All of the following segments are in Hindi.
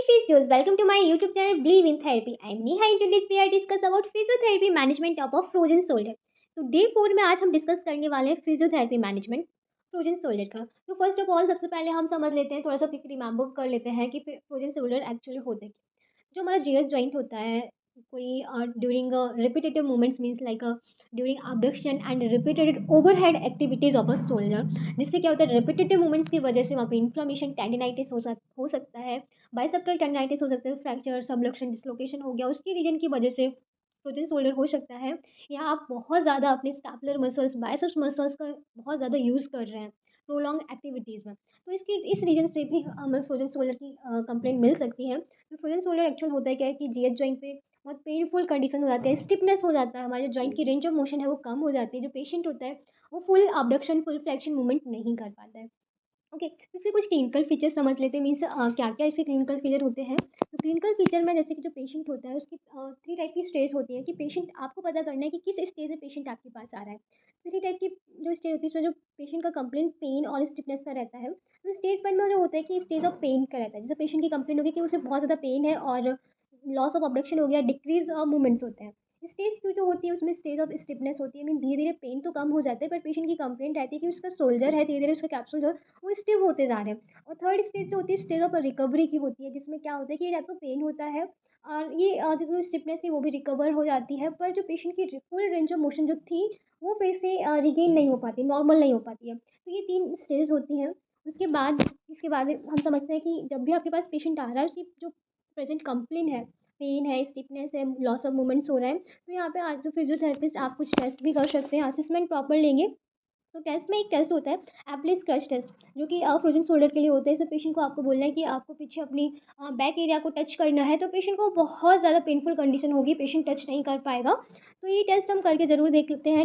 physios, welcome to my YouTube channel Believe in Therapy. I am Neha and today we are discuss about physiotherapy management of a frozen shoulder. तो डे 4 में आज हम डिस्कस करने वाले हैं फिजियोथेरेपी मैनेजमेंट फ्रोजन शोल्डर का। तो फर्स्ट ऑफ ऑल सबसे पहले हम समझ लेते हैं, थोड़ा सा क्विक रिमेंबर कर लेते हैं कि फ्रोजन शोल्डर एक्चुअली होता है क्या। जो हमारा जीएस जॉइंट होता है, कोई during repetitive movements means like during abduction and repeated overhead activities of a shoulder, जिससे क्या होता है रिपीटेटिव मूवमेंट्स की वजह से वहाँ पे इन्फ्लेमेशन टेंडिनाइटिस हो सकता है, बाइसेप्टल टेंडिनाइटिस हो सकता है, फ्रैक्चर सबलक्शन डिसलोकेशन हो गया, उसकी रीजन की वजह से फ्रोजन शोल्डर हो सकता है। या आप बहुत ज़्यादा अपने स्टैपुलर मसल्स बाइसेप्स मसल्स का बहुत ज़्यादा यूज़ कर रहे हैं प्रोलॉन्ग एक्टिविटीज़ में, तो इसकी इस रीजन से भी हमें फ्रोजन शोल्डर की कंप्लेंट मिल सकती है। तो फ्रोजन शोल्डर एक्चुअल होता है क्या है कि जीएच जॉइंट पे बहुत पेनफुल कंडीशन हो जाती है, स्टिफनेस हो जाता है, हमारे जो जॉइंट की रेंज ऑफ मोशन है वो कम हो जाती है, जो पेशेंट होता है वो full abduction full flexion movement नहीं कर पाता है। ओके, तो इसके कुछ क्लिनिकल फीचर समझ लेते हैं, मीन्स क्या क्या इसके क्लिनिकल फीचर होते हैं। तो क्लिनिकल फीचर में जैसे कि जो पेशेंट होता है उसकी 3 टाइप की स्टेज होती है कि पेशेंट आपको पता करना है कि किस स्टेज में पेशेंट आपके पास आ रहा है। 3 टाइप की जो स्टेज होती है उसमें जो पेशेंट का कंप्लेंट पेन और स्टिफनेस का रहता है। तो स्टेज 1 में जो होता है कि स्टेज ऑफ पेन का रहता है, जैसे पेशेंट की कंप्लेंट होगी कि उसे बहुत ज़्यादा पेन है और लॉस ऑफ अबडक्शन हो गया, डिक्रीज मूवमेंट्स होते हैं। स्टेज 2 जो होती है उसमें स्टेज ऑफ स्टिफनेस होती है, मीन धीरे धीरे पेन तो कम हो जाता है पर पेशेंट की कंप्लेंट रहती है कि उसका सोल्जर है धीरे धीरे उसका कैप्सूल जो है वो स्टिव होते जा रहे हैं। और थर्ड स्टेज जो होती है स्टेज ऑफ रिकवरी की होती है, जिसमें क्या होता है कि ये आपको पेन होता है और ये जो स्टिफनेस थी वो भी रिकवर हो जाती है, पर जो पेशेंट की फुल रेंज ऑफ मोशन जो थी वो फिर से रिगेन नहीं हो पाती, नॉर्मल नहीं हो पाती है। तो ये 3 स्टेज होती हैं। उसके बाद हम समझते हैं कि जब भी आपके पास पेशेंट आ रहा है उसकी जो प्रेजेंट कंप्लेन है, पेन है, स्टिफनेस है, लॉस ऑफ मूवमेंट्स हो रहा है, तो यहाँ पे आज जो फिजियोथेरेपिस्ट आप कुछ टेस्ट भी कर सकते हैं, असेसमेंट प्रॉपर लेंगे। तो टेस्ट में एक टेस्ट होता है एप्लिस क्रश टेस्ट, जो कि फ्रोजन शोल्डर के लिए होता है। इसमें पेशेंट को आपको बोलना है कि आपको पीछे अपनी बैक एरिया को टच करना है, तो पेशेंट को बहुत ज़्यादा पेनफुल कंडीशन होगी, पेशेंट टच नहीं कर पाएगा। तो ये टेस्ट हम करके ज़रूर देख लेते हैं।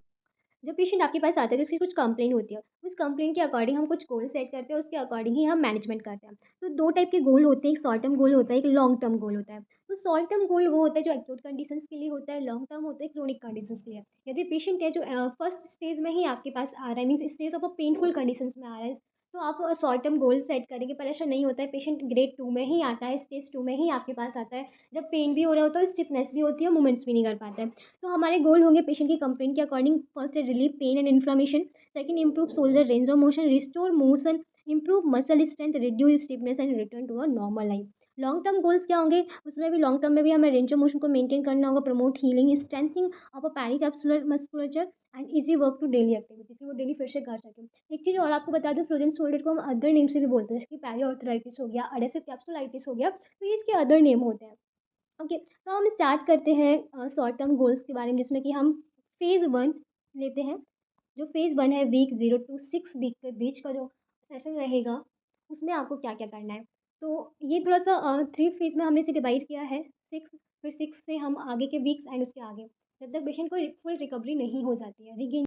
जब पेशेंट आपके पास आता है तो उसकी कुछ कंप्लेन होती है, उस कंप्लेन के अकॉर्डिंग हम कुछ गोल सेट करते हैं, उसके अकॉर्डिंग ही हम मैनेजमेंट करते हैं। तो 2 टाइप के गोल होते हैं, एक शॉर्ट टर्म गोल होता है, एक लॉन्ग टर्म गोल होता है। तो शॉर्ट टर्म गोल वो होता है जो एक्यूट कंडीशंस के लिए होता है, लॉन्ग टर्म होता है क्रोनिक कंडीशंस के लिए। यदि पेशेंट है जो फर्स्ट स्टेज में ही आपके पास आ रहा है, means stage of a painful conditions में आ रहा है, तो आप शॉर्ट टर्म गोल सेट करेंगे, पर ऐसा नहीं होता है, पेशेंट ग्रेड 2 में ही आता है, स्टेज 2 में ही आपके पास आता है, जब पेन भी हो रहा होता है, स्टिफनेस भी होती है, मूवमेंट्स भी नहीं कर पाता है। तो हमारे गोल होंगे पेशेंट की कंप्लेंट के अकॉर्डिंग, फर्स्ट है relieve pain and inflammation, second improve shoulder range of motion, restore motion, improve muscle strength, reduce stiffness and return to a normal life. Long term goals क्या होंगे, उसमें भी लॉन्ग टर्म में भी हमें रेंज ऑफ मोशन को मेंटेन करना होगा, promote healing strengthening of a pericapsular musculature and easy work to daily activities, वो डेली फिर से कर सकें। एक चीज़ और आपको बता दूं, फ्रोजन शोल्डर को हम अदर नेम से भी बोलते हैं, जैसे कि पेरिऑर्थराइटिस हो गया, अडेसिव कैप्सुलाइटिस हो गया, तो ये इसके अदर नेम होते हैं। ओके, तो हम स्टार्ट करते हैं शॉर्ट टर्म गोल्स के बारे में, जिसमें कि हम फेज़ 1 लेते हैं। जो फेज़ 1 है वीक 0 टू 6 वीक के बीच का जो सेशन रहेगा, उसमें आपको क्या-क्या करना है। तो ये थोड़ा-सा 3 फेज़ में हमने इसे डिवाइड किया है, 6 फिर 6 से हम आगे के वीक्स एंड उसके आगे, जब तक पेशेंट को फुल रिकवरी नहीं हो जाती है, रीगेन।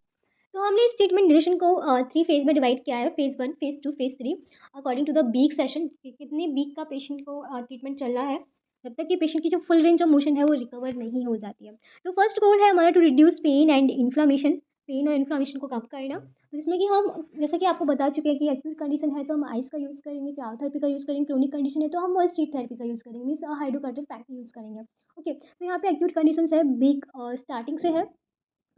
तो हमने इस ट्रीटमेंट ड्यूरेशन को 3 फेज़ में डिवाइड किया है, phase 1, phase 2, phase 3, according to the week session कि कितने वीक का पेशेंट को ट्रीटमेंट चल रहा है, जब तक कि पेशेंट की जो फुल रेंज ऑफ मोशन है वो रिकवर नहीं हो जाती है। तो फर्स्ट गोल है हमारा to reduce pain and inflammation, pain और इन्फ्लेमेशन को कम करना। तो जिसमें कि हम, जैसे कि आपको बता चुके हैं कि एक्यूट कंडीशन है तो हम आइस का यूज़ करेंगे, क्रायोथेरेपी का यूज़ करेंगे, क्रोनिक कंडीशन है तो हम मॉइस्ट हीट थेरेपी का यूज़ करेंगे, मीन्स हाइड्रोकर्टेड पैक का यूज़ करेंगे। ओके, तो यहाँ पे एक्यूट कंडीशंस है, वीक स्टार्टिंग से है,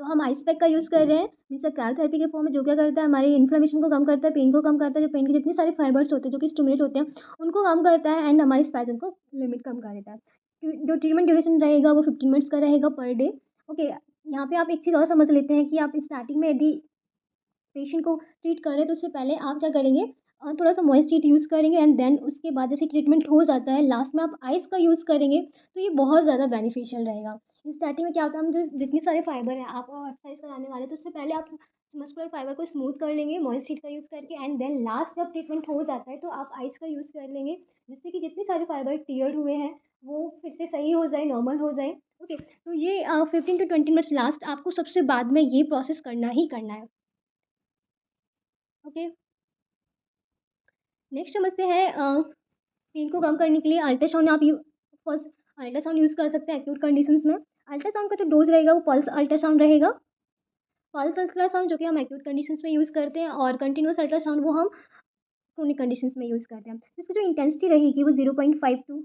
तो हम आइस पैक का यूज़ कर रहे हैं, जिससे क्रायोथेरेपी के फॉर्म में जो क्या करता है हमारी इन्फ्लेमेशन को कम करता है, पेन को कम करता है, जो पेन के जितने सारे फाइबर्स होते हैं जो कि स्टिमुलेट होते हैं उनको कम करता है एंड हमारी स्पैज़म को लिमिट कम कर देता है। जो ट्रीटमेंट ड्यूरेशन रहेगा वो 15 मिनट्स का रहेगा पर डे। ओके, यहाँ पे आप एक चीज़ और समझ लेते हैं कि आप स्टार्टिंग में यदि पेशेंट को ट्रीट कर रहे हैं तो उससे पहले आप क्या करेंगे, थोड़ा-सा मॉइस्ट हीट यूज़ करेंगे एंड देन उसके बाद जैसे ट्रीटमेंट हो जाता है लास्ट में आप आइस का यूज़ करेंगे, तो ये बहुत ज़्यादा बेनिफिशियल रहेगा। स्टार्टिंग में क्या होता है, हम जो जितने सारे फाइबर हैं आप एक्सरसाइज कराने वाले हैं तो उससे पहले आप मस्कुलर फाइबर को स्मूथ कर लेंगे मॉइस्ट हीट का यूज़ करके एंड देन लास्ट जब ट्रीटमेंट हो जाता है तो आप आइस का यूज़ कर लेंगे, जिससे कि जितने सारे फाइबर टियर्ड हुए हैं वो फिर से सही हो जाए, नॉर्मल हो जाए। ओके, तो ये 15 टू 20 मिनट्स लास्ट आपको सबसे बाद में ये प्रोसेस करना ही करना है। ओके, नेक्स्ट समझते हैं पेन को कम करने के लिए अल्ट्रासाउंड आप यू फर्स्ट अल्ट्रासाउंड यूज़ कर सकते हैं एक्यूट कंडीशंस में। अल्ट्रासाउंड का जो डोज़ रहेगा वो पल्स अल्ट्रासाउंड रहेगा। पल्स अल्ट्रासाउंड जो कि हम एक्यूट कंडीशंस में यूज़ करते हैं और कंटीन्यूअस अल्ट्रासाउंड वो हम क्रोनिक कंडीशंस में यूज़ करते हैं। तो इसकी जो इंटेंसिटी रहेगी वो 0.5 टू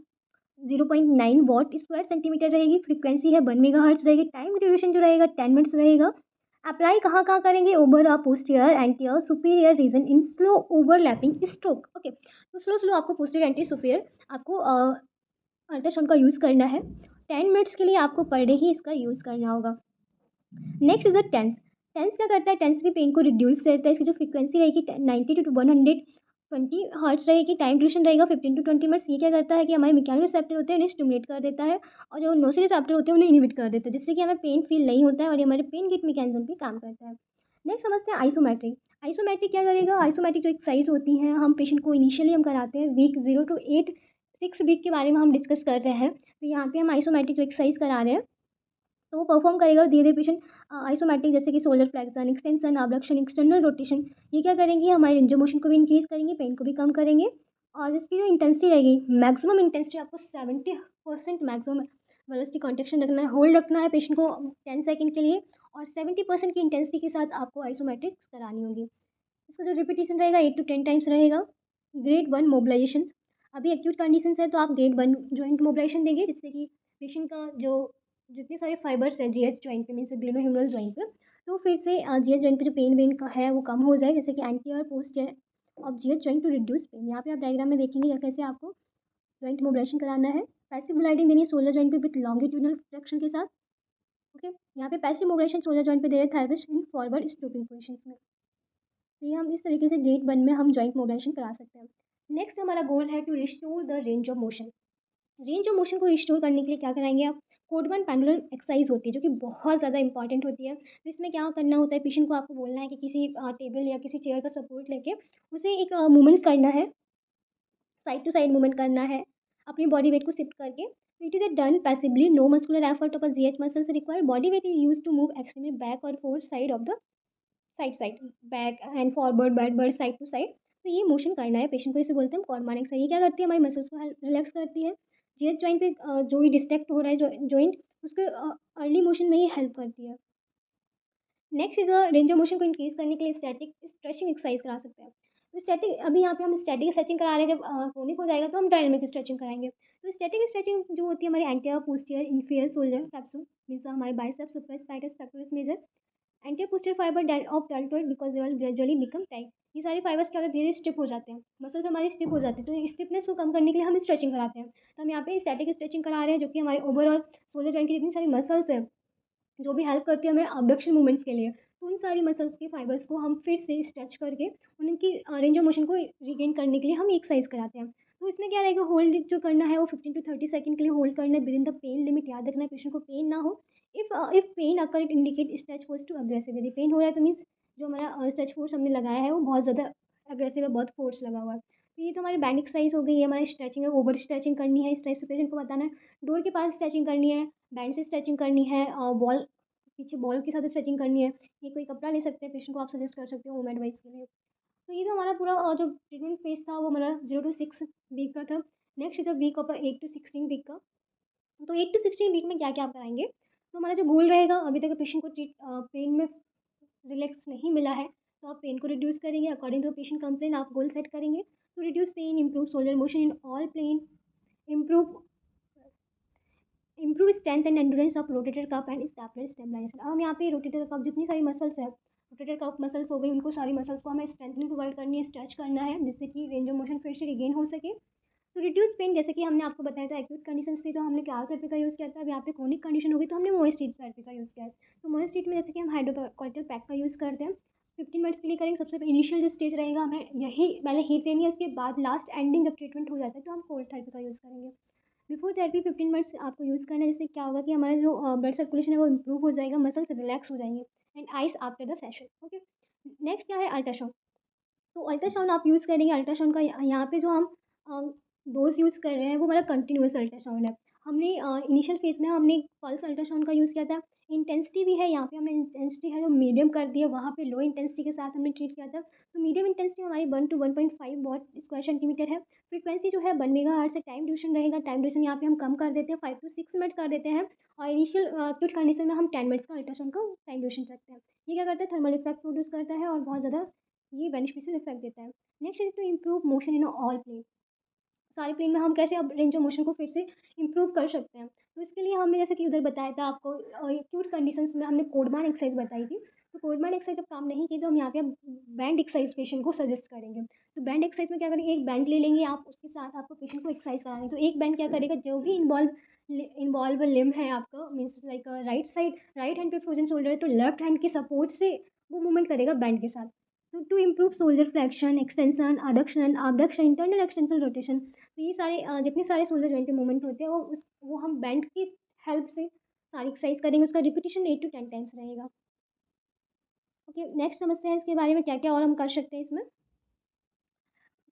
0.9 वॉट स्क्वायर सेंटीमीटर रहेगी, फ्रीक्वेंसी है 1 मेगाहर्ट्ज़ रहेगी, टाइम ड्यूरेशन जो रहेगा 10 मिनट्स रहेगा। अप्लाई कहाँ कहाँ करेंगे? Over a posterior anterior superior region in slow overlapping stroke. Okay, तो स्लो स्लो आपको पोस्टीरियर एंटी सुपीरियर आपको अल्ट्रासाउंड का यूज़ करना है। 10 मिनट्स के लिए आपको पर डे ही इसका यूज़ करना होगा। Next is a TENS. TENS क्या करता है? टेंस भी पेन को रिड्यूस करता है। इसकी जो फ्रीक्वेंसी रहेगी 90 टू 120 हर्ट्ज रहेगी, टाइम ड्यूरेशन रहेगा 15 टू 20 मिनट्स। ये क्या करता है कि हमारे मैकेनिकल रिसेप्टर होते हैं उन्हें स्टिमुलेट कर देता है, और जो नोसी रिसेप्टर होते हैं उन्हें इनहिबिट कर देता है, जिससे कि हमें पेन फील नहीं होता है और ये हमारे पेन गेट मैकेनिज्म पे काम करता है। नेक्स्ट समझते हैं आइसोमेट्रिक। आइसोमेट्रिक क्या करेगा? आइसोमेट्रिक जो एक्सरसाइज होती हैं, हम पेशेंट को इनिशियली हम कराते हैं वीक 0 to 8 6 वीक के बारे में हम डिस्कस कर रहे हैं। तो यहाँ पे हम आइसोमेट्रिक जो एक्सरसाइज करा रहे हैं, तो वो परफॉर्म करेगा धीरे धीरे पेशेंट। आइसोमेट्रिक जैसे कि shoulder flexion, extension, abduction, external rotation, ये क्या करेंगे? हमारे रेंज ऑफ मोशन को भी इंक्रीज करेंगे, पेन को भी कम करेंगे। और इसकी जो इंटेंसिटी रहेगी, मैक्सिमम इंटेंसिटी आपको 70% मैक्सिमम वेलोसिटी कॉन्ट्रेक्शन रखना है, होल्ड रखना है पेशेंट को 10 सेकंड के लिए, और 70% की इंटेंसिटी के साथ आपको आइसोमेट्रिक करानी होगी। इसका जो रिपीटेशन रहेगा 8 to 10 टाइम्स रहेगा। ग्रेड 1 मोबिलाइजेशन, अभी एक्यूट कंडीशन है तो आप ग्रेड 1 जॉइंट मोबिलाइजेशन देंगे, जिससे कि पेशेंट का जो जितने सारे फाइबर्स है जीएच जॉइंट पे, मीन्स ग्लेनोह्यूमरल जॉइंट पे, तो फिर से जीएच जॉइंट पे जो पेन वेन का है वो कम हो जाए, जैसे कि anterior posterior of GH joint to reduce pain. यहाँ पे आप डायग्राम में देखेंगे या कैसे आपको जॉइंट मोबिलाइजेशन कराना है। पैसिव ब्लाइडिंग देनी है शोल्डर जॉइंट पे विद लॉन्गिट्यूडनल फ्लेक्शन के साथ। ओके, यहाँ पे पैसिव मोबिलाइजेशन शोल्डर जॉइंट पे दे रहे हैं therapist in forward stooping position में। तो ये हम इस तरीके से ग्रेड 1 में हम जॉइंट मोबिलाइजेशन करा सकते हैं। नेक्स्ट हमारा गोल है to restore the range of motion. Range of motion को रिस्टोर करने के लिए क्या कराएंगे आप? कोडवन पेंडुलम एक्सरसाइज होती है जो कि बहुत ज़्यादा इंपॉर्टेंट होती है। तो इसमें क्या करना होता है? पेशेंट को आपको बोलना है कि किसी टेबल या किसी चेयर का सपोर्ट लेके उसे एक मूवमेंट करना है, साइड टू साइड मूवमेंट करना है अपनी बॉडी वेट को शिफ्ट करके। It is a done passively, no muscular effort of GH muscles required, body weight is use to move extremely back और fore side of the side side, back and forward backward side to side. तो ये मोशन करना है पेशेंट को, इसे बोलते हैं कॉर्मान एक्सरसाइज। ये क्या करती है? हमारी मसल्स को रिलैक्स करती है। जीएच जॉइंट पे जो भी डिस्ट्रैक्ट हो रहा है जॉइंट, उसके अर्ली मोशन में ये हेल्प करती है। Next is range of motion को इंक्रीज करने के लिए स्टैटिक स्ट्रेचिंग एक्सरसाइज करा सकते हैं। तो स्टैटिक, अभी यहाँ पे हम स्टैटिक स्ट्रेचिंग करा रहे हैं, जब क्रोनिक हो जाएगा तो हम डायनामिक स्ट्रेचिंग कराएंगे। तो स्टैटिक स्ट्रेचिंग जो होती है हमारी anterior posterior inferior shoulder capsule, means हमारे biceps supraspinatus pectoralis major anterior posterior fibre of deltoid because they will gradually become tight. ये सारे फाइबर्स क्या होते हैं? धीरे स्टिप हो जाते हैं, मसल्स हमारे स्टिप हो जाते हैं, तो स्टिफनेस को कम करने के लिए हम स्ट्रेचिंग कराते हैं। तो हम यहाँ पे स्टैटिक स्ट्रेचिंग करा रहे हैं, जो कि हमारे ओवरऑल शोल्डर जॉइंट की जितनी सारी मसल्स हैं जो भी हेल्प करती है हमें अबडक्शन मूवमेंट्स के लिए, तो उन सारी मसल्स के फाइबर्स को हम फिर से स्ट्रेच करके उनकी रेंज ऑफ मोशन को रिगेन करने के लिए हम एक्सरसाइज कराते हैं। तो इसमें क्या रहेगा? होल्ड जो करना है वो 15 to 30 सेकंड के लिए होल्ड करना है within the pain limit. याद रखना है पेशेंट को पेन ना हो। If pain occur it indicate stretch force too aggressive. यदि पेन हो रहा है तो मीन्स जो हमारा स्ट्रेच फोर्स हमने लगाया है वो बहुत ज़्यादा अग्रेसिव है, बहुत फोर्स लगा हुआ है। तो ये तो हमारी बैंड एक्सरसाइज हो गई है, हमारी स्ट्रेचिंग है, ओवर स्ट्रेचिंग करनी है, इस टाइप से पेशेंट को बताना है। डोर के पास स्ट्रेचिंग करनी है, बैंड से स्ट्रेचिंग करनी है, वॉल पीछे बॉल के साथ स्ट्रेचिंग करनी है। ये कोई कपड़ा ले सकते हैं, पेशेंट को आप सजेस्ट कर सकते हो होम एडवाइस के लिए। तो ये तो हमारा पूरा जो ट्रीटमेंट फेज था वो हमारा 0 to 6 वीक का था। Next is a week of 8 to 16 week का। तो 8 to 16 वीक में क्या क्या आप कराएंगे? तो हमारा जो गोल रहेगा, अभी तक पेशेंट को पेन में रिलैक्स नहीं मिला है, तो आप पेन को रिड्यूस करेंगे अकॉर्डिंग टू पेशेंट कंप्लेन, आप गोल सेट करेंगे तो reduce pain, improve shoulder motion in all plane, improve improve strength and endurance of rotator cuff and scapular stabilisation. अब हम यहाँ पे रोटेटर कफ जितनी सारी मसल्स है, रोटेटर कफ मसल्स हो गई, उनको सारी मसल्स को हमें स्ट्रेंथनिंग प्रोवाइड करनी है, स्ट्रेच करना है, जिससे कि रेंज ऑफ मोशन फिर से रिगेन हो सके। तो रिड्यूस पेन, जैसे कि हमने आपको बताया था एक्यूट कंडीशन थी तो हमने क्या थेरेपी का यूज़ किया था। अब यहाँ पे क्रोनिक कंडीशन होगी तो हमने मोइस्टीट थेरेपी का यूज़ किया है। तो मोइस्टीट में जैसे कि हम हाइड्रोकोर्टिल पैक का यूज़ करते हैं, 15 मिनट्स के लिए करेंगे। सबसे पहले इनिशियल जो स्टेज रहेगा हमें यही पहले हीट देनी है, उसके बाद लास्ट एंडिंग जब ट्रीटमेंट हो जाता है तो हम कोल्ड थेरेपी का यूज़ करेंगे। बिफोर थेरेपी 15 मिनट्स आपको यूज़ करना है, जिससे क्या होगा कि हमारा जो ब्लड सर्कुलेशन है वो इम्प्रूव हो जाएगा, मसल्स रिलैक्स हो जाएंगे and ice after the session. Okay, next क्या है? अल्ट्रासाउंड। तो अल्ट्रासाउंड आप यूज़ करेंगे, अल्ट्रासाउंड का यहाँ पे जो हम डोज यूज़ कर रहे हैं वो हमारा कंटिन्यूअस अल्ट्रासाउंड है। हमने इनिशियल फेज़ में हमने पल्स अल्ट्रासाउंड का यूज़ किया था। इंटेंसिटी भी है यहाँ पे, हमने इंटेंसिटी है जो मीडियम कर दी है, वहाँ पे लो इंटेंसिटी के साथ हमने ट्रीट किया था। तो मीडियम इंटेंसिटी हमारी 1 to 1.5 वॉट स्क्वायर सेंटीमीटर है। फ्रीक्वेंसी जो है 1 मेगाहर्ट्ज़ से, टाइम ड्यूरेशन रहेगा, टाइम ड्यूरेशन यहाँ पे हम कम कर देते हैं, 5 to 6 मिनट कर देते हैं। और इनिशियल एक्यूट कंडीशन में हम 10 मिनट्स का अल्ट्रासाउंड का टाइम ड्यूरेशन रखते हैं। ये क्या करता है? थर्मल इफेक्ट प्रोड्यूस करता है और बहुत ज़्यादा ये बेनिफिशियल इफेक्ट देता है। Next is to improve motion in all plane. सारे प्लेन में हम कैसे अब रेंज ऑफ मोशन को फिर से इम्प्रूव कर सकते हैं। तो इसके लिए हमने जैसे कि उधर बताया था आपको एक्यूट कंडीशंस में हमने कोडमान एक्सरसाइज बताई थी। तो कोडमान एक्सरसाइज जब काम नहीं की तो हम यहाँ पे अब बैंड एक्सरसाइज पेशेंट को सजेस्ट करेंगे। तो बैंड एक्सरसाइज में क्या करेंगे, एक बैंड ले लेंगे आप, उसके साथ आपको पेशेंट को एक्सरसाइज करानी है। तो एक बैंड क्या करेगा, जो भी इन्वॉल्व लिम्ब है आपका, means like right side, right hand पे फ्रोजन शोल्डर है तो लेफ्ट हैंड के सपोर्ट से वो मूवमेंट करेगा बैंड के साथ। तो to improve shoulder flexion, extension, adduction, abduction, internal extension, rotation, तो ये सारे जितने सारे शोल्डर जॉइंट पे मूवमेंट होते हैं वो हम बैंड की हेल्प से सारी एक्सरसाइज करेंगे। उसका रिपीटिशन 8 to 10 टाइम्स रहेगा। ओके, नेक्स्ट समझते हैं इसके बारे में क्या क्या और हम कर सकते हैं इसमें।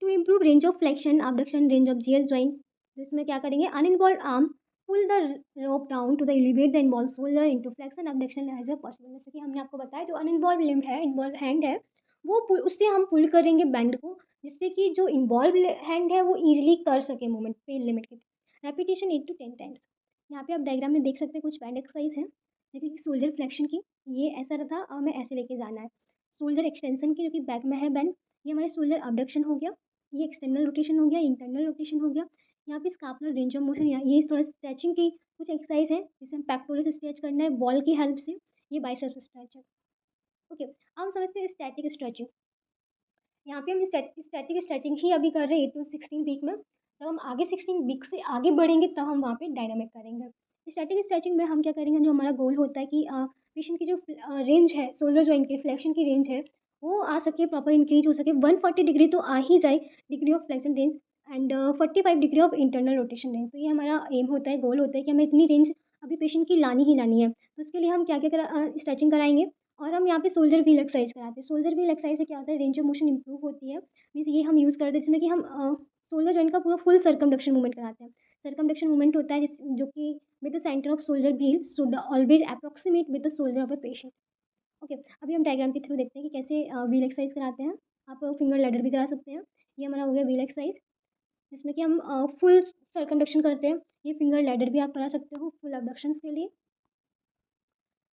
To improve range of flexion, abduction, range of GS joint, तो इसमें क्या करेंगे, uninvolve arm pull the rope down to the elevate the involve shoulder into flexion abduction as a possible. जैसे कि हमने आपको बताया, जो अनइन्वॉल्व लिम्ब है, इन्वॉल्व हैंड है, वो उससे हम पुल करेंगे बैंड को, जिससे कि जो इन्वॉल्व हैंड है वो इजीली कर सके मूवमेंट पेन लिमिट के। Repetition 8 to 10 times. यहाँ पे आप डायग्राम में देख सकते हैं कुछ बैंड एक्सरसाइज है, जैसे कि शोल्डर फ्लेक्शन की, ये ऐसा रहा और हमें ऐसे लेके जाना है। शोल्डर एक्सटेंशन की, जो कि बैक में है बैंड, ये हमारे शोल्डर abduction हो गया। ये एक्सटर्नल रोटेशन हो गया, इंटरनल रोटेशन हो गया। यहाँ पे स्कापुलर रेंज ऑफ मोशन, ये थोड़ा स्ट्रेचिंग की कुछ एक्सरसाइज है जिसे हम पेक्टोरस स्ट्रेच करना है बॉल की हेल्प से। ये बाइसेप्स स्ट्रेच है। ओके, अब हम समझते हैं स्टैटिक स्ट्रेचिंग। यहाँ पे हम स्टैटिक स्ट्रेचिंग ही अभी कर रहे हैं 8 to 16 वीक में। जब हम आगे 16 वीक से आगे बढ़ेंगे तब हम वहाँ पे डायनामिक करेंगे। स्टैटिक स्ट्रेचिंग में हम क्या करेंगे, जो हमारा गोल होता है कि पेशेंट की जो रेंज है, शोल्डर जॉइंट की फ्लेक्शन की रेंज है, वो आ सके, प्रॉपर इंक्रीज हो सके, 140 डिग्री तो आ ही जाए degree of flexion range, and 45 degree of internal rotation range. तो ये हमारा एम होता है, गोल होता है कि हमें इतनी रेंज अभी पेशेंट की लानी ही लानी है। तो उसके लिए हम क्या क्या स्ट्रेचिंग कराएंगे, और हम यहाँ पे शोल्डर व्हील एक्सरसाइज कराते हैं। शोल्डर व्हील एक्सरसाइज से क्या होता है, रेंज ऑफ मोशन इंप्रूव होती है। मीन्स ये हम यूज़ करते हैं जिसमें कि हम शोल्डर जॉइंट का पूरा फुल सर्कमडक्शन मूवमेंट कराते हैं। सर्कमडक्शन मूवमेंट होता है जो कि with the centre off shoulder wheel should always approximate with the shoulder of a patient. Okay, अभी हम डायग्राम के थ्रू देखते हैं कि कैसे व्हील एक्सरसाइज कराते हैं। आप फिंगर लैडर भी करा सकते हैं। ये हमारा हो गया व्हील एक्सरसाइज, जिसमें कि हम फुल सर्कमडक्शन करते हैं। ये फिंगर लैडर भी आप करा सकते हो फुल अबडक्शन के लिए।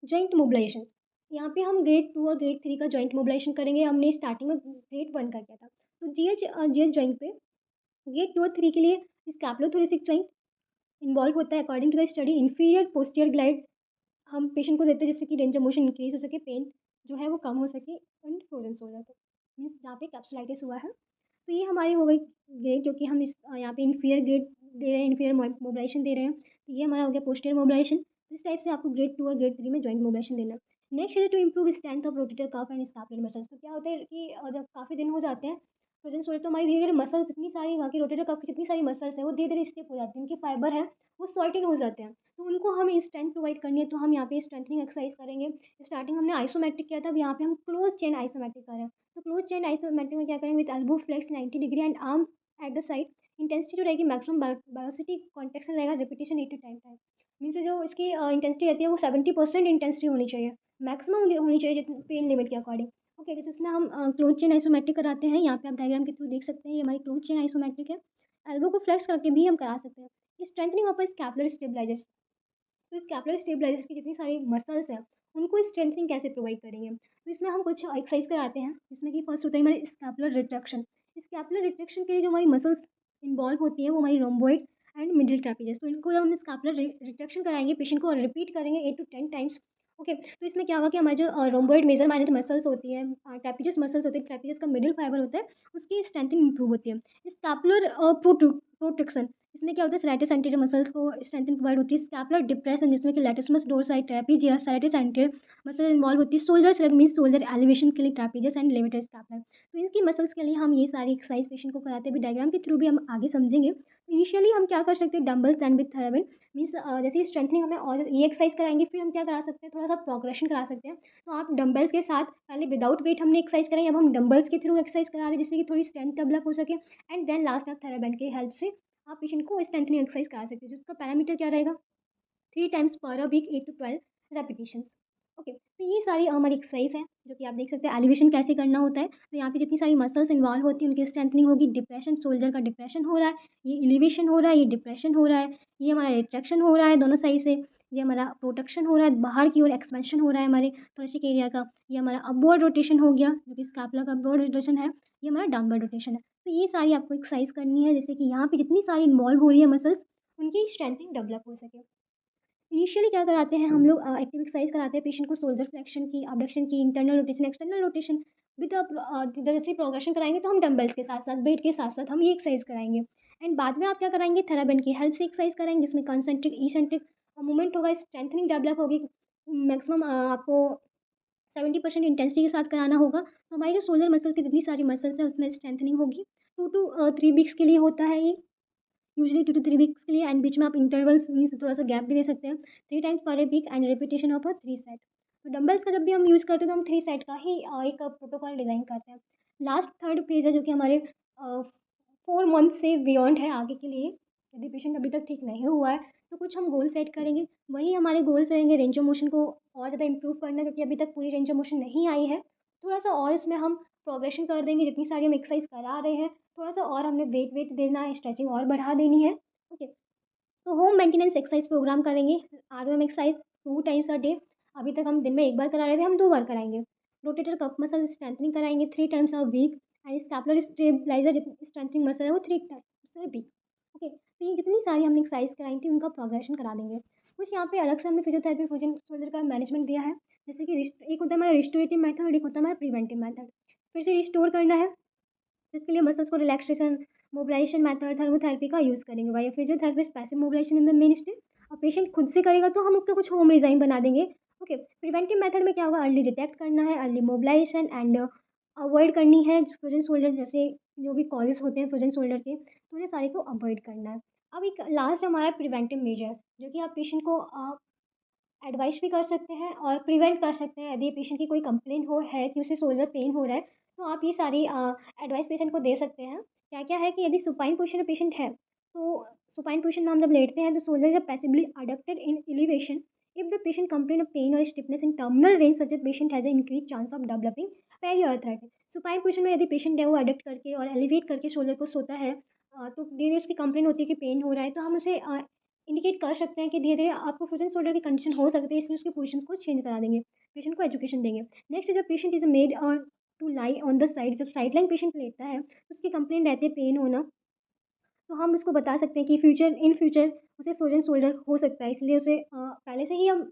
जॉइंट मोबिलाइजेशन, यहाँ पे हम ग्रेड 2 और ग्रेड 3 का जॉइंट मोबिलाइजेशन करेंगे। हमने स्टार्टिंग में ग्रेड 1 का किया था। तो जीएच जॉइंट पे ग्रेड 2 और 3 के लिए स्कैपुलोथोरैसिक जॉइंट इन्वॉल्व होता है। According to the study, inferior posterior glide हम पेशेंट को देते हैं जिससे कि रेंज ऑफ मोशन इंक्रीज हो सके, पेन जो है वो कम हो सके इन फ्रोजन शोल्डर पे, मीन्स जहाँ पे कैप्सुलाइटिस हुआ है। तो ये हमारी हो गई ग्रेड, जो कि हम यहाँ पे इन्फीरियर ग्रेड दे रहे हैं, इन्फीरियर मोबिलाइजेशन दे रहे हैं। तो ये हमारा हो गया पोस्टीरियर मोबिलाइजेशन। इस टाइप से आपको ग्रेड 2 और ग्रेड 3 में जॉइंट मोबिलाइजेशन देना है। नेक्स्ट है to improve strength of rotator cuff and scapular muscles. तो क्या होता है कि जब काफ़ी दिन हो जाते हैं फ्रोजन शोल्डर, तो हमारी धीरे धीरे मसल्स इतनी सारी, वहाँ की रोटेटर कफ की जितनी सारी मसल्स है वो धीरे धीरे स्टिफ हो जाती हैं, उनके फाइबर है वो सॉल्टेड हो जाते हैं। तो उनको हमें स्ट्रेंथ प्रोवाइड करनी है, तो हम यहाँ पे स्ट्रेंथनिंग एक्सरसाइज करेंगे। स्टार्टिंग हमने आइसोमेट्रिक किया था, अब यहाँ पे हम क्लोज चेन आइसोमेट्रिक कर रहे हैं। तो क्लोज चेन आइसोमेट्रिक में क्या करेंगे, with elbow flex 90 degree and arm at the side. Intensity जो रहेगी मैक्सिमम वेलोसिटी कॉन्ट्रेक्शन रहेगा, रिपीटेशन 8 to 10 टाइम। मीन्स जो इसकी इंटेंसिटी रहती है वो 70% इंटेंसिटी होनी चाहिए, मैक्सिमम होनी चाहिए जितनी पेन लिमिट के अकॉर्डिंग। ओके, तो इसमें हम क्लोज चेन आइसोमेट्रिक कराते हैं। यहाँ पे आप डायग्राम के थ्रू देख सकते हैं, ये हमारी क्लोज चेन आइसोमेट्रिक है। एल्बो को फ्लेक्स करके भी हम करा सकते हैं। स्ट्रेंथनिंग ऑफ स्कैपुलर स्टेबलाइजर, तो स्कैपुलर स्टेबलाइजर्स की जितनी सारी मसल्स हैं उनको स्ट्रेंथनिंग कैसे प्रोवाइड करेंगे, तो इसमें हम कुछ एक्सरसाइज कराते हैं, जिसमें कि फर्स्ट होता है हमारे स्कैपुलर रिट्रैक्शन। स्कैपुलर रिट्रैक्शन के लिए जो हमारी मसल्स इन्वॉल्व होती हैं वो हमारी रोम्बॉइड एंड मिडिल ट्रैपेजियस। तो इनको जब हम स्कैपुलर रिट्रैक्शन कराएंगे पेशेंट को और रिपीट करेंगे 8 to 10 टाइम्स। ओके, तो इसमें क्या होगा कि हमारी जो रोम्बॉइड मेजर माइनर मसल्स होती हैं, ट्रैपेजियस मसल्स होती है, ट्रैपेजियस का मिडिल फाइबर होता है, उसकी स्ट्रेंथिंग इंप्रूव होती है। स्कैपुलर प्रोटेक्शन, इसमें क्या होता है, सैलेटस एंटीरियर मसल्स को स्ट्रेंथन प्रोवाइड होती है। स्कैपुलर डिप्रेशन, जिसमें कि latissimus dorsi, trapezius, serratus anterior muscle involve होती है। शोल्डर मीन शोल्डर एलिवेशन के लिए ट्रैपेजियस एंड लेवेटर स्कैपुलर। तो इनकी मसल्स के लिए हम ये सारी एक्सरसाइज पेशेंट को कराते हैं। अभी डायग्राम के थ्रू भी हम आगे समझेंगे। इनिशियली हम क्या कर सकते हैं, डंबल्स एंड विद थेराबिन, मीन्स जैसे स्ट्रेंथनिंग हमें और ये एक्सरसाइज कराएंगे, फिर हम क्या करा सकते हैं, थोड़ा सा प्रोग्रेशन करा सकते हैं। तो आप डंबल्स के साथ पहले विदाउट वेट हमने एक्सरसाइज कराई, अब हम डंबल्स के थ्रू एक्सरसाइज करा रहे हैं जिससे कि थोड़ी स्ट्रेंथ डेवलप हो सके, एंड देन लास्ट आप थेराबिन की हेल्प से आप पेशेंट को स्ट्रेंथनिंग एक्सरसाइज करा सकते हैं, जिसका पैरामीटर क्या रहेगा, 3 times per a week, 8 to 12 repetitions. Okay, तो ये सारी हमारी एक्सरसाइज है जो कि आप देख सकते हैं। एलिवेशन कैसे करना होता है, तो यहाँ पे जितनी सारी मसल्स इन्वॉल्व होती हैं उनकी स्ट्रेंथनिंग होगी। डिप्रेशन, शोल्डर का डिप्रेशन हो रहा है, ये एलिवेशन हो रहा है, ये डिप्रेशन हो रहा है, ये हमारा रिट्रैक्शन हो रहा है दोनों साइड से, ये हमारा प्रोटेक्शन हो रहा है, बाहर की ओर एक्सपेंशन हो रहा है हमारे थोरेसिक एरिया का, ये हमारा अपवर्ड रोटेशन हो गया जो कि स्कैपुला का अपवर्ड रोटेशन है, ये हमारा डाउनवर्ड रोटेशन है। तो ये सारी आपको एक्सरसाइज करनी है, जैसे कि यहाँ पे जितनी सारी इन्वॉल्व हो रही है मसल्स, उनकी स्ट्रेंथिंग डेवलप हो सके। इनिशियली क्या कराते हैं हम लोग, एक्टिव एक्सरसाइज कराते हैं पेशेंट को, शोल्डर फ्लेक्शन की, अबडक्शन की, internal rotation, external rotation. With जैसे प्रोग्रेशन कराएंगे तो हम डंबल्स के साथ साथ, वेट के साथ साथ हम ये एक्सरसाइज कराएंगे। एंड बाद में आप क्या कराएंगे, थेराबैंड की हेल्प से एक्सरसाइज कराएंगे, जिसमें कंसेंट्रिक इसेंट्रिक मूवमेंट होगा, स्ट्रेंथनिंग डेवलप होगी। मैक्सिमम आपको 70% इंटेंसिटी के साथ कराना होगा, तो हमारी जो शोल्डर मसल की जितनी सारी मसल्स हैं उसमें स्ट्रेंथनिंग होगी। 2 to 3 वीक्स के लिए होता है ये, यूजुअली 2 to 3 वीक्स के लिए। एंड बीच में आप इंटरवल्स मीन्स थोड़ा सा गैप भी दे सकते हैं, 3 times per a week and repetition of 3 set. तो डंबल्स का जब भी हम यूज़ करते हैं तो हम 3 सेट का ही एक प्रोटोकॉल डिज़ाइन करते हैं। लास्ट थर्ड फेज है जो कि हमारे 4 मंथ से बियॉन्ड है आगे के लिए। यदि पेशेंट अभी तक ठीक नहीं हुआ है तो कुछ हम गोल सेट करेंगे। वही हमारे गोल्स रहेंगे रेंज ऑफ मोशन को और ज़्यादा इंप्रूव करना, क्योंकि अभी तक पूरी रेंज ऑफ मोशन नहीं आई है। थोड़ा सा और इसमें हम प्रोग्रेशन कर देंगे, जितनी सारी हम एक्सरसाइज करा रहे हैं थोड़ा सा और हमने वेट वेट देना है, स्ट्रेचिंग और बढ़ा देनी है। ओके, तो होम मेंटेनेंस एक्सरसाइज प्रोग्राम करेंगे। ROM exercise 2 times a day. अभी तक हम दिन में 1 बार करा रहे थे, हम 2 बार कराएंगे। रोटेटर कफ मसल स्ट्रेंथनिंग कराएंगे 3 times a week. And scapular stabilizer strengthening muscle है वो 3 टाइम्स अ वीक। ओके, तो ये जितनी सारी हमने एक्सरसाइज कराई थी उनका प्रोग्रेशन करा देंगे। कुछ यहाँ पे अलग से हमने फिजियोथेरेपी फ्यूजन शोल्डर का मैनेजमेंट दिया है, जैसे कि एक होता है हमारा रिस्टोरेटिव मेथड और एक होता है हमारा प्रिवेंटिव मेथड। फिर से रिस्टोर करना है, तो इसके लिए मसल्स को रिलैक्सेशन मोबिलाइजेशन मेथड थर्मोथेरेपी का यूज़ करेंगे। Via physiotherapist passive mobilization in the main stage, और पेशेंट खुद से करेगा तो हम उसका कुछ होम डिज़ाइन बना देंगे। ओके, प्रिवेंटिव मेथड में क्या होगा, अर्ली डिटेक्ट करना है, अर्ली मोबिलाइजेशन एंड अवॉइड करनी है फ्रोजन शोल्डर जैसे जो भी कॉजेज होते हैं फ्रोजन शोल्डर के, तो उन्हें सारे को अवॉइड करना है। अब एक लास्ट हमारा प्रिवेंटिव मेजर, जो कि आप पेशेंट को एडवाइस भी कर सकते हैं और प्रिवेंट कर सकते हैं। यदि पेशेंट की कोई कंप्लेन हो है कि उसे शोल्डर पेन हो रहा है, तो आप ये सारी एडवाइस पेशेंट को दे सकते हैं। क्या-क्या है कि यदि सुपाइन पोजीशन में पेशेंट है, तो सुपाइन पोजीशन में हम जब लेटते हैं तो shoulder is passively adapted in elevation. If the patient complain of pain और stiffness in terminal range such that patient has a increase chance of developing periarthritis. Supine position में यदि पेशेंट है वो अडप्ट करके और एलिवेट करके शोल्डर को सोता है, तो धीरे-धीरे उसकी कंप्लेन होती है कि पेन हो रहा है, तो हम उसे इंडिकेट कर सकते हैं कि धीरे-धीरे आपको फ्रोजन शोल्डर की कंडीशन हो सकती है, इसलिए उसकी पोज़ीशंस को चेंज करा देंगे। पेशेंट को एजुकेशन देंगे। नेक्स्ट जब patient is made to lie on the side, जब साइड लाइन पेशेंट लेटता है, तो उसकी कंप्लेंट रहती है पेन होना, तो हम उसको बता सकते हैं कि इन फ्यूचर उसे फ्रोजन शोल्डर हो सकता है, इसलिए उसे पहले से ही हम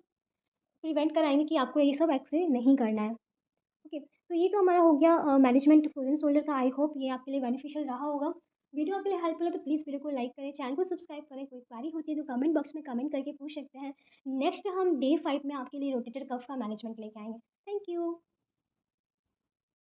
प्रिवेंट कराएँगे कि आपको ये सब एक्सरे नहीं करना है। ओके, तो ये तो हमारा हो गया मैनेजमेंट फ्रोजन शोल्डर का। आई होप ये आपके लिए बेनिफिशियल रहा होगा। वीडियो आपके लिए हेल्पफुल है तो प्लीज़ वीडियो को लाइक करें, चैनल को सब्सक्राइब करें। कोई क्वेरी होती है तो कमेंट बॉक्स में कमेंट करके पूछ सकते हैं। नेक्स्ट हम डे 5 में आपके लिए रोटेटर कफ का मैनेजमेंट लेके आएँगे। Thank you.